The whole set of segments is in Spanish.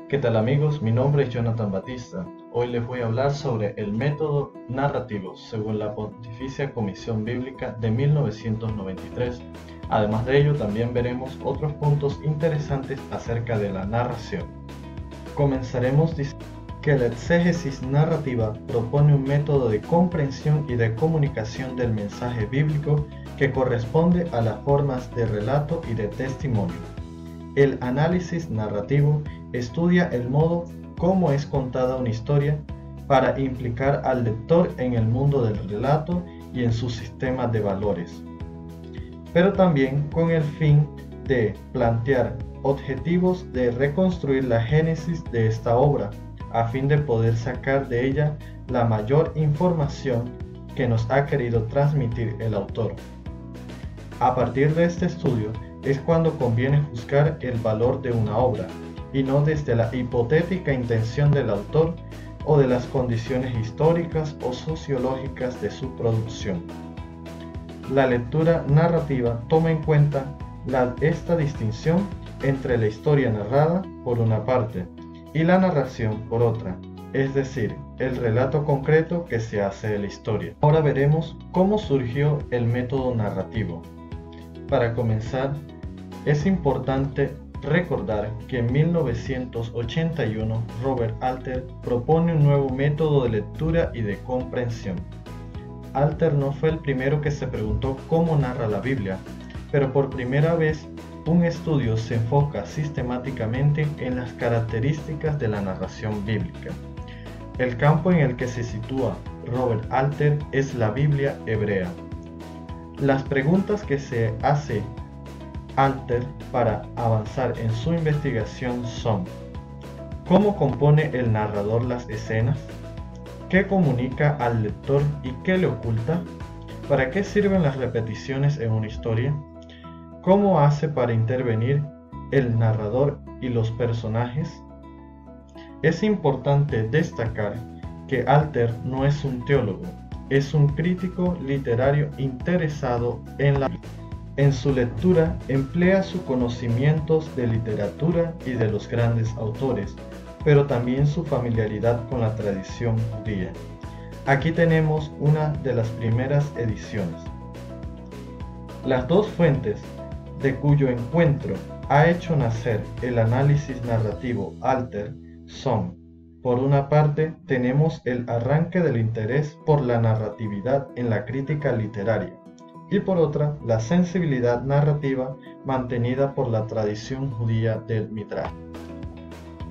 ¿Qué tal amigos? Mi nombre es Jonathan Batista. Hoy les voy a hablar sobre el método narrativo según la Pontificia Comisión Bíblica de 1993. Además de ello, también veremos otros puntos interesantes acerca de la narración. Comenzaremos diciendo que la exégesis narrativa propone un método de comprensión y de comunicación del mensaje bíblico que corresponde a las formas de relato y de testimonio. El análisis narrativo estudia el modo como es contada una historia para implicar al lector en el mundo del relato y en su sistema de valores, pero también con el fin de plantear objetivos de reconstruir la génesis de esta obra, a fin de poder sacar de ella la mayor información que nos ha querido transmitir el autor. A partir de este estudio es cuando conviene juzgar el valor de una obra, y no desde la hipotética intención del autor o de las condiciones históricas o sociológicas de su producción. La lectura narrativa toma en cuenta esta distinción entre la historia narrada por una parte y la narración por otra, es decir, el relato concreto que se hace de la historia. Ahora veremos cómo surgió el método narrativo. Para comenzar, es importante recordar que en 1981 Robert Alter propone un nuevo método de lectura y de comprensión. Alter no fue el primero que se preguntó cómo narra la Biblia, pero por primera vez un estudio se enfoca sistemáticamente en las características de la narración bíblica. El campo en el que se sitúa Robert Alter es la Biblia hebrea. Las preguntas que se hace Alter para avanzar en su investigación son: ¿cómo compone el narrador las escenas? ¿Qué comunica al lector y qué le oculta? ¿Para qué sirven las repeticiones en una historia? ¿Cómo hace para intervenir el narrador y los personajes? Es importante destacar que Alter no es un teólogo, es un crítico literario interesado en la Biblia. En su lectura emplea sus conocimientos de literatura y de los grandes autores, pero también su familiaridad con la tradición judía. Aquí tenemos una de las primeras ediciones. Las dos fuentes de cuyo encuentro ha hecho nacer el análisis narrativo Alter son: por una parte, tenemos el arranque del interés por la narratividad en la crítica literaria, y por otra, la sensibilidad narrativa mantenida por la tradición judía del Midrash.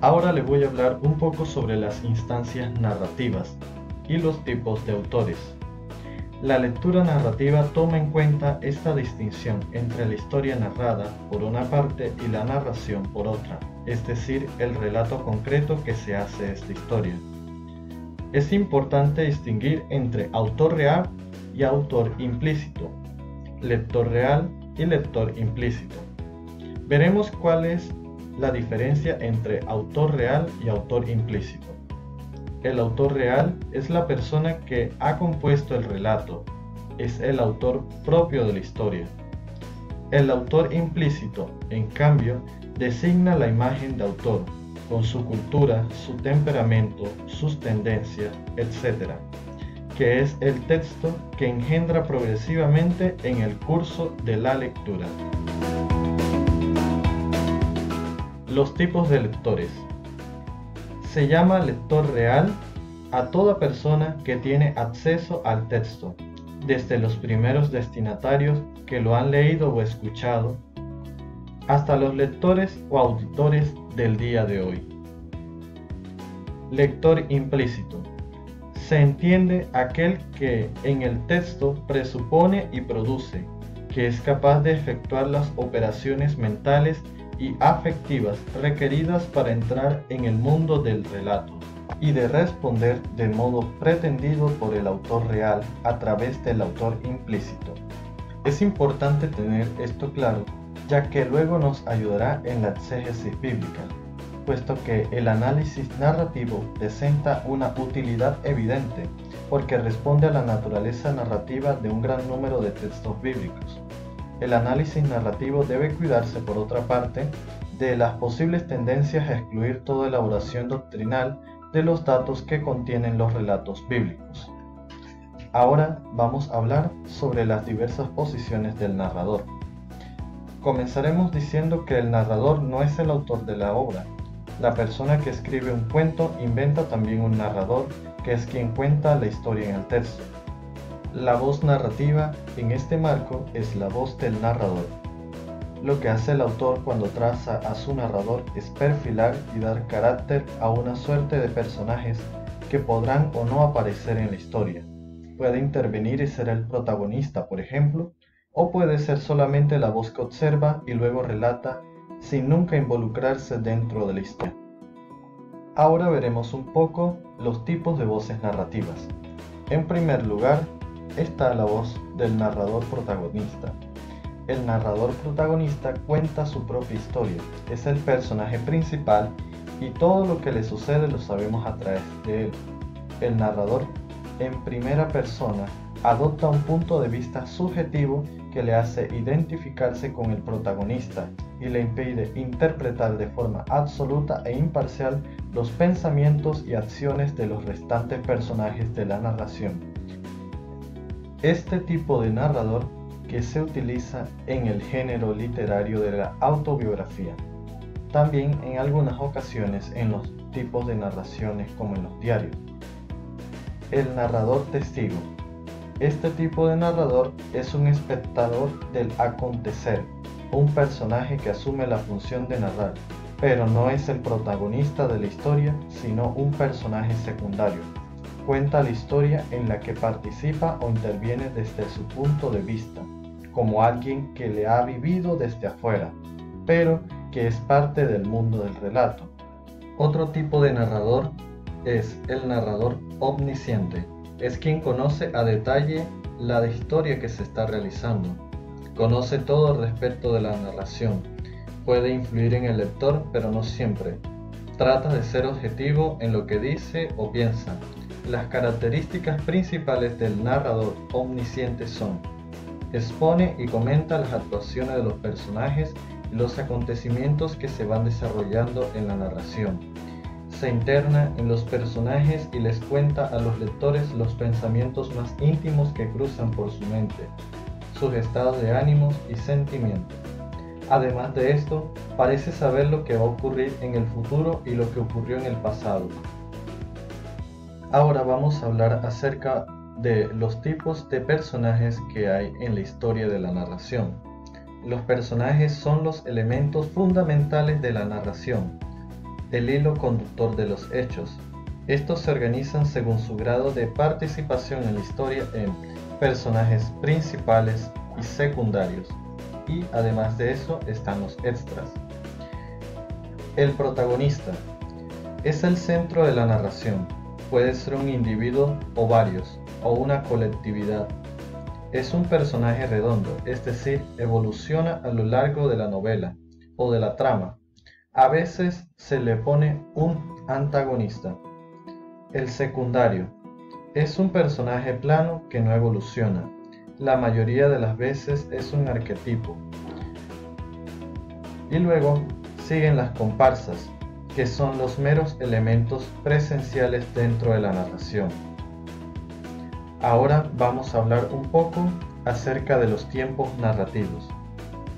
Ahora les voy a hablar un poco sobre las instancias narrativas y los tipos de autores. La lectura narrativa toma en cuenta esta distinción entre la historia narrada por una parte y la narración por otra, es decir, el relato concreto que se hace de esta historia. Es importante distinguir entre autor real y autor implícito, lector real y lector implícito. Veremos cuál es la diferencia entre autor real y autor implícito. El autor real es la persona que ha compuesto el relato, es el autor propio de la historia. El autor implícito, en cambio, designa la imagen de autor, con su cultura, su temperamento, sus tendencias, etc., que es el texto que engendra progresivamente en el curso de la lectura. Los tipos de lectores. Se llama lector real a toda persona que tiene acceso al texto, desde los primeros destinatarios que lo han leído o escuchado, hasta los lectores o auditores del día de hoy. Lector implícito. Se entiende aquel que en el texto presupone y produce, que es capaz de efectuar las operaciones mentales y afectivas requeridas para entrar en el mundo del relato y de responder del modo pretendido por el autor real a través del autor implícito. Es importante tener esto claro, ya que luego nos ayudará en la exégesis bíblica, puesto que el análisis narrativo presenta una utilidad evidente, porque responde a la naturaleza narrativa de un gran número de textos bíblicos. El análisis narrativo debe cuidarse, por otra parte, de las posibles tendencias a excluir toda elaboración doctrinal de los datos que contienen los relatos bíblicos. Ahora vamos a hablar sobre las diversas posiciones del narrador. Comenzaremos diciendo que el narrador no es el autor de la obra. La persona que escribe un cuento inventa también un narrador, que es quien cuenta la historia en el texto. La voz narrativa en este marco es la voz del narrador. Lo que hace el autor cuando traza a su narrador es perfilar y dar carácter a una suerte de personajes que podrán o no aparecer en la historia. Puede intervenir y ser el protagonista, por ejemplo, o puede ser solamente la voz que observa y luego relata sin nunca involucrarse dentro de la historia. Ahora veremos un poco los tipos de voces narrativas. En primer lugar está la voz del narrador protagonista. El narrador protagonista cuenta su propia historia, es el personaje principal y todo lo que le sucede lo sabemos a través de él. El narrador, en primera persona, adopta un punto de vista subjetivo que le hace identificarse con el protagonista y le impide interpretar de forma absoluta e imparcial los pensamientos y acciones de los restantes personajes de la narración. Este tipo de narrador que se utiliza en el género literario de la autobiografía, también en algunas ocasiones en los tipos de narraciones como en los diarios. El narrador testigo. Este tipo de narrador es un espectador del acontecer, un personaje que asume la función de narrar, pero no es el protagonista de la historia, sino un personaje secundario. Cuenta la historia en la que participa o interviene desde su punto de vista, como alguien que le ha vivido desde afuera, pero que es parte del mundo del relato. Otro tipo de narrador es el narrador omnisciente. Es quien conoce a detalle la historia que se está realizando. Conoce todo respecto de la narración. Puede influir en el lector, pero no siempre. Trata de ser objetivo en lo que dice o piensa. Las características principales del narrador omnisciente son: expone y comenta las actuaciones de los personajes y los acontecimientos que se van desarrollando en la narración. Se interna en los personajes y les cuenta a los lectores los pensamientos más íntimos que cruzan por su mente, sus estados de ánimos y sentimientos. Además de esto, parece saber lo que va a ocurrir en el futuro y lo que ocurrió en el pasado. Ahora vamos a hablar acerca de los tipos de personajes que hay en la historia de la narración. Los personajes son los elementos fundamentales de la narración, el hilo conductor de los hechos. Estos se organizan según su grado de participación en la historia en personajes principales y secundarios, y además de eso están los extras. El protagonista es el centro de la narración. Puede ser un individuo o varios, o una colectividad. Es un personaje redondo, es decir, evoluciona a lo largo de la novela o de la trama. A veces se le pone un antagonista. El secundario es un personaje plano que no evoluciona. La mayoría de las veces es un arquetipo. Y luego siguen las comparsas, que son los meros elementos presenciales dentro de la narración. Ahora vamos a hablar un poco acerca de los tiempos narrativos.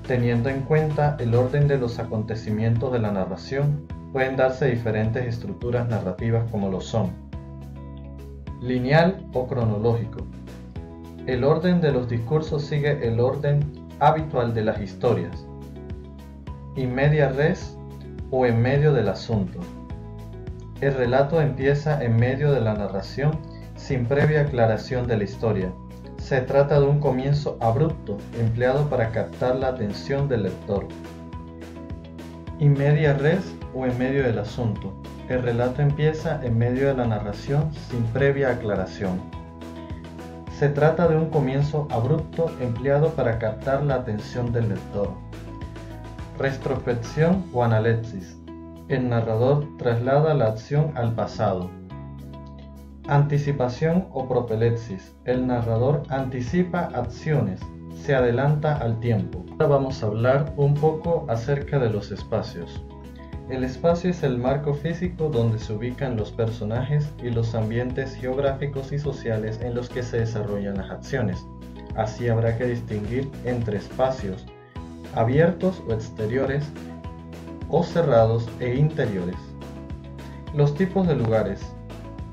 Teniendo en cuenta el orden de los acontecimientos de la narración, pueden darse diferentes estructuras narrativas como lo son: lineal o cronológico. El orden de los discursos sigue el orden habitual de las historias. In media res o en medio del asunto. El relato empieza en medio de la narración sin previa aclaración de la historia. Se trata de un comienzo abrupto empleado para captar la atención del lector. In media res o en medio del asunto. El relato empieza en medio de la narración sin previa aclaración. Se trata de un comienzo abrupto empleado para captar la atención del lector. Retrospección o analepsis. El narrador traslada la acción al pasado. Anticipación o propelepsis. El narrador anticipa acciones, se adelanta al tiempo. Ahora vamos a hablar un poco acerca de los espacios. El espacio es el marco físico donde se ubican los personajes y los ambientes geográficos y sociales en los que se desarrollan las acciones. Así habrá que distinguir entre espacios abiertos o exteriores, o cerrados e interiores. Los tipos de lugares.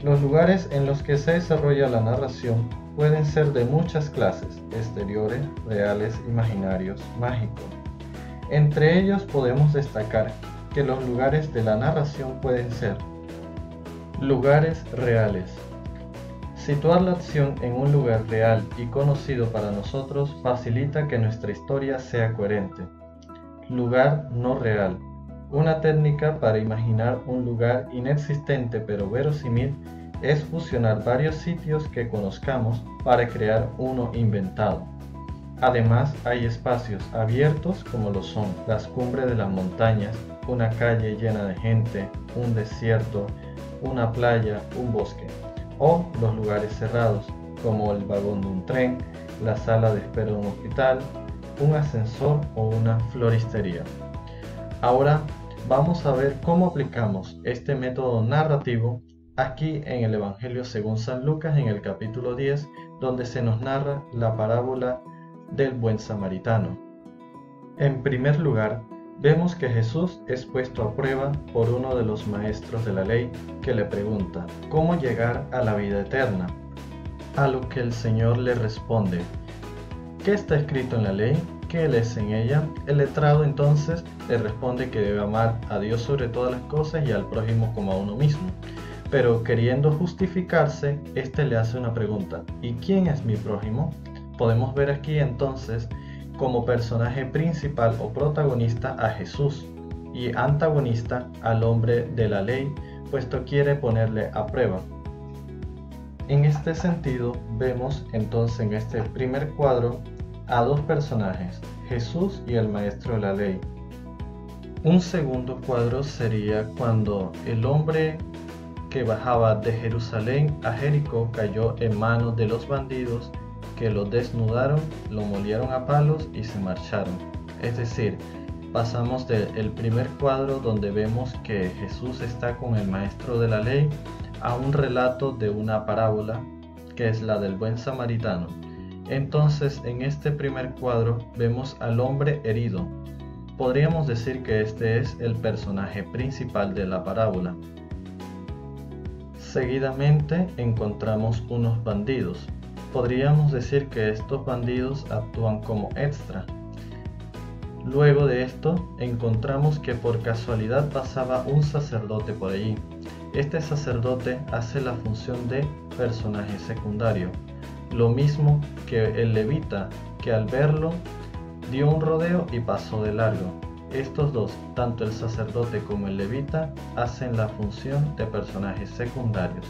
Los lugares en los que se desarrolla la narración pueden ser de muchas clases: exteriores, reales, imaginarios, mágicos. Entre ellos podemos destacar que los lugares de la narración pueden ser lugares reales. Situar la acción en un lugar real y conocido para nosotros facilita que nuestra historia sea coherente. Lugar no real. Una técnica para imaginar un lugar inexistente pero verosímil es fusionar varios sitios que conozcamos para crear uno inventado. Además, hay espacios abiertos como lo son las cumbres de las montañas, una calle llena de gente, un desierto, una playa, un bosque, o los lugares cerrados como el vagón de un tren, la sala de espera de un hospital, un ascensor o una floristería. Ahora vamos a ver cómo aplicamos este método narrativo aquí en el Evangelio según San Lucas, en el capítulo 10, donde se nos narra la parábola del buen samaritano. En primer lugar, vemos que Jesús es puesto a prueba por uno de los maestros de la ley, que le pregunta cómo llegar a la vida eterna, a lo que el Señor le responde: ¿qué está escrito en la ley? ¿Qué lees en ella? El letrado entonces le responde que debe amar a Dios sobre todas las cosas y al prójimo como a uno mismo. Pero queriendo justificarse, éste le hace una pregunta: ¿y quién es mi prójimo? Podemos ver aquí entonces como personaje principal o protagonista a Jesús y antagonista al hombre de la ley, puesto quiere ponerle a prueba. En este sentido, vemos entonces en este primer cuadro a dos personajes, Jesús y el maestro de la ley. Un segundo cuadro sería cuando el hombre que bajaba de Jerusalén a Jericó cayó en manos de los bandidos, que lo desnudaron, lo molieron a palos y se marcharon. Es decir, pasamos del primer cuadro donde vemos que Jesús está con el maestro de la ley a un relato de una parábola que es la del buen samaritano. Entonces, en este primer cuadro vemos al hombre herido. Podríamos decir que este es el personaje principal de la parábola. Seguidamente encontramos unos bandidos. Podríamos decir que estos bandidos actúan como extra. Luego de esto, encontramos que por casualidad pasaba un sacerdote por allí. Este sacerdote hace la función de personaje secundario, lo mismo que el levita, que al verlo dio un rodeo y pasó de largo. Estos dos, tanto el sacerdote como el levita, hacen la función de personajes secundarios.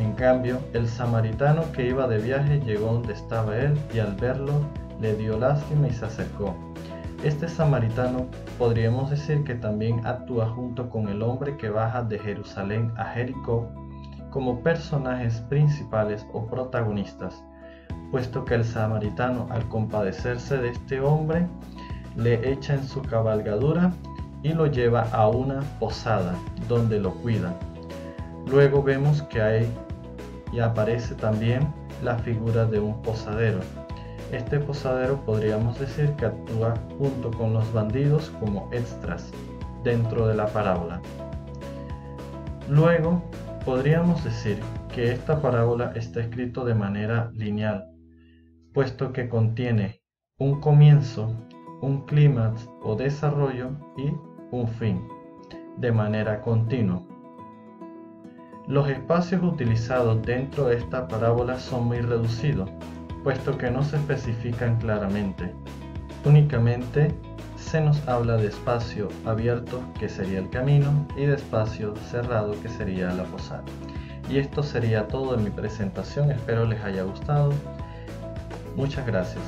En cambio, el samaritano que iba de viaje llegó donde estaba él y al verlo le dio lástima y se acercó. Este samaritano podríamos decir que también actúa junto con el hombre que baja de Jerusalén a Jericó como personajes principales o protagonistas, puesto que el samaritano, al compadecerse de este hombre, le echa en su cabalgadura y lo lleva a una posada donde lo cuida. Luego vemos que hay y aparece también la figura de un posadero. Este posadero podríamos decir que actúa junto con los bandidos como extras dentro de la parábola. Luego podríamos decir que esta parábola está escrita de manera lineal, puesto que contiene un comienzo, un clímax o desarrollo y un fin, de manera continua. Los espacios utilizados dentro de esta parábola son muy reducidos, puesto que no se especifican claramente. Únicamente se nos habla de espacio abierto, que sería el camino, y de espacio cerrado, que sería la posada. Y esto sería todo de mi presentación, espero les haya gustado. Muchas gracias.